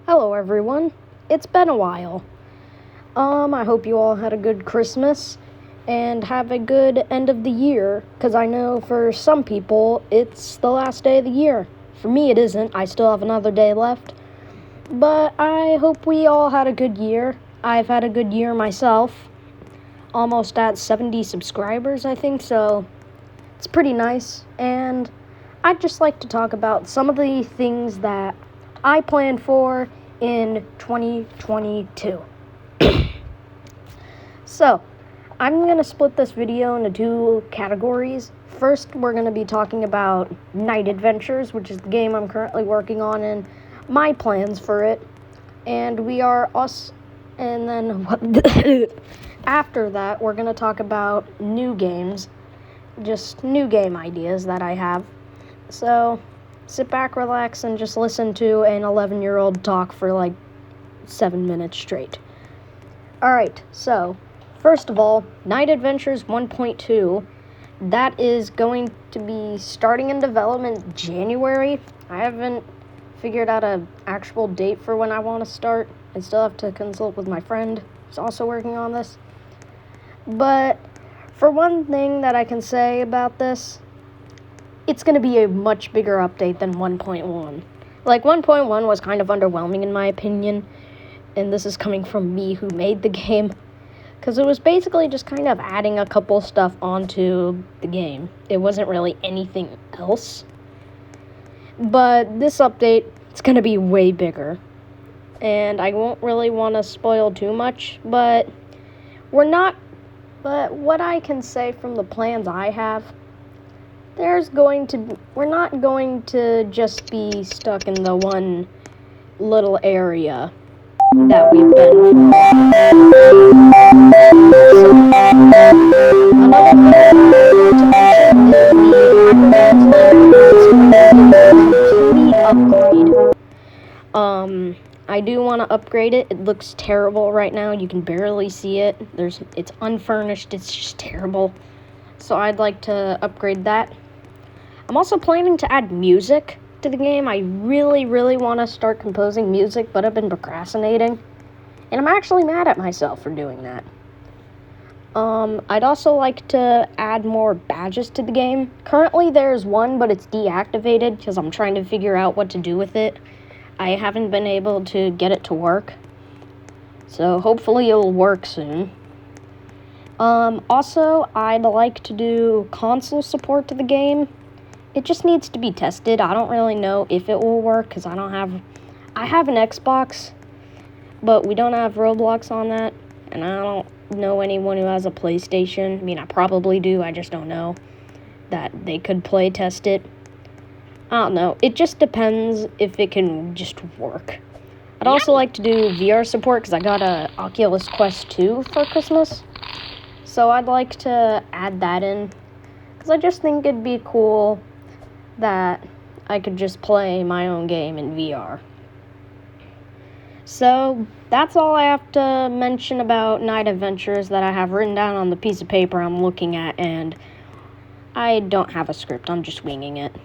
Hello everyone, it's been a while. I hope you all had a good Christmas and have a good end of the year, because I know for some people it's the last day of the year. For me it isn't, I still have another day left. But I hope we all had a good year. I've had a good year myself. Almost at 70 subscribers, I think, so it's pretty nice. And I'd just like to talk about some of the things that I plan for in 2022. So, I'm going to split this video into two categories. First, we're going to be talking about Night Adventures, which is the game I'm currently working on, and my plans for it. And then after that, we're going to talk about new games, just new game ideas that I have. So, sit back, relax, and just listen to an 11-year-old talk for like 7 minutes straight. Alright, so, first of all, Night Adventures 1.2, that is going to be starting in development January. I haven't figured out an actual date for when I want to start. I still have to consult with my friend who's also working on this. But for one thing that I can say about this, it's going to be a much bigger update than 1.1. Like, 1.1 was kind of underwhelming in my opinion, and this is coming from me who made the game, because it was basically just kind of adding a couple stuff onto the game. It wasn't really anything else. But this update, it's going to be way bigger. And I won't really want to spoil too much, but what I can say from the plans I have, we're not going to just be stuck in the one little area that we've been. Another thing upgrade. I do want to upgrade it. It looks terrible right now. You can barely see it. It's unfurnished. It's just terrible. So I'd like to upgrade that. I'm also planning to add music to the game. I really, really want to start composing music, but I've been procrastinating. And I'm actually mad at myself for doing that. I'd also like to add more badges to the game. Currently there's one, but it's deactivated because I'm trying to figure out what to do with it. I haven't been able to get it to work. So hopefully it'll work soon. Also, I'd like to do console support to the game. It just needs to be tested. I don't really know if it will work because I have an Xbox, but we don't have Roblox on that, and I don't know anyone who has a PlayStation. I mean, I probably do, I just don't know that they could play test it. I don't know. It just depends if it can just work. I'd also like to do VR support because I got a Oculus Quest 2 for Christmas. So I'd like to add that in because I just think it'd be cool that I could just play my own game in VR. So that's all I have to mention about Night Adventures that I have written down on the piece of paper I'm looking at, and I don't have a script, I'm just winging it.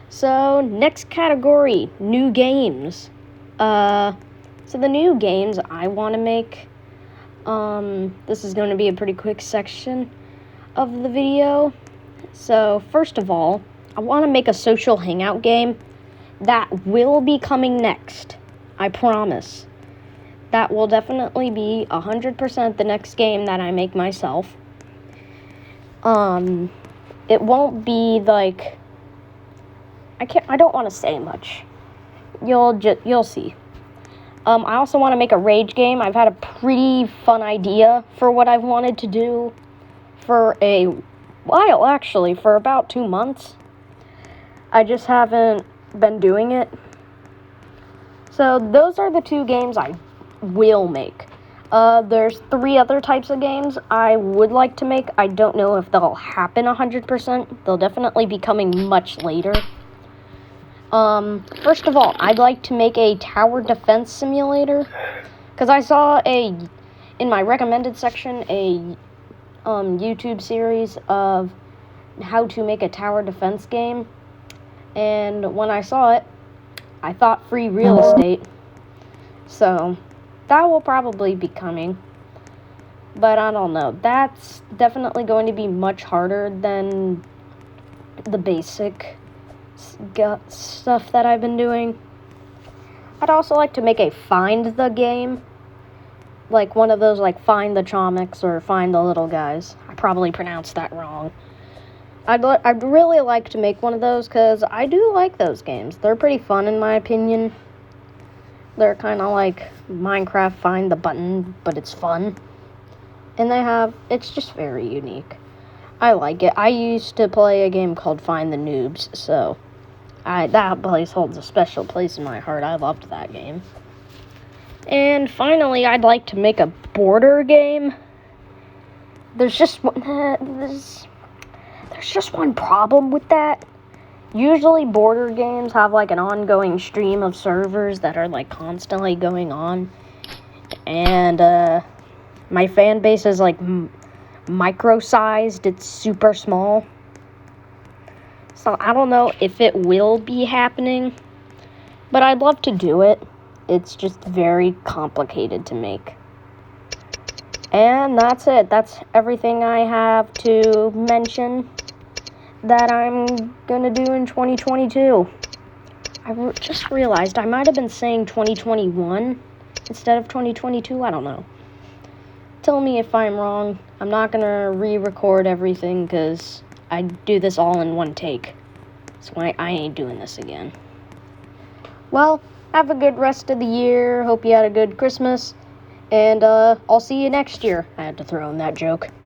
So next category, new games. So the new games I want to make, this is going to be a pretty quick section of the video. So first of all, I want to make a social hangout game that will be coming next. I promise. That will definitely be 100% the next game that I make myself. It won't be like, I don't want to say much. You'll see. I also want to make a rage game. I've had a pretty fun idea for what I've wanted to do for a while, actually, for about 2 months. I just haven't been doing it. So those are the two games I will make. There's 3 other types of games I would like to make. I don't know if they'll happen 100%. They'll definitely be coming much later. First of all, I'd like to make a tower defense simulator, because I saw in my recommended section, a YouTube series of how to make a tower defense game, and when I saw it, I thought free real estate, So that will probably be coming. But I don't know. That's definitely going to be much harder than the basic stuff that I've been doing. I'd also like to make a find the game. Like one of those, like find the Chomics or find the little guys. I probably pronounced that wrong. I'd really like to make one of those because I do like those games. They're pretty fun in my opinion. They're kind of like Minecraft Find the Button, but it's fun. And it's just very unique. I like it. I used to play a game called Find the Noobs, so that place holds a special place in my heart. I loved that game. And finally, I'd like to make a border game. There's just one problem with that. Usually border games have like an ongoing stream of servers that are like constantly going on. And my fan base is like micro-sized. It's super small. So I don't know if it will be happening, but I'd love to do it. It's just very complicated to make. And that's it. That's everything I have to mention that I'm gonna do in 2022. I just realized I might have been saying 2021 instead of 2022. I don't know. Tell me if I'm wrong. I'm not gonna re-record everything because I do this all in one take. So I ain't doing this again. Well, have a good rest of the year. Hope you had a good Christmas. And I'll see you next year. I had to throw in that joke.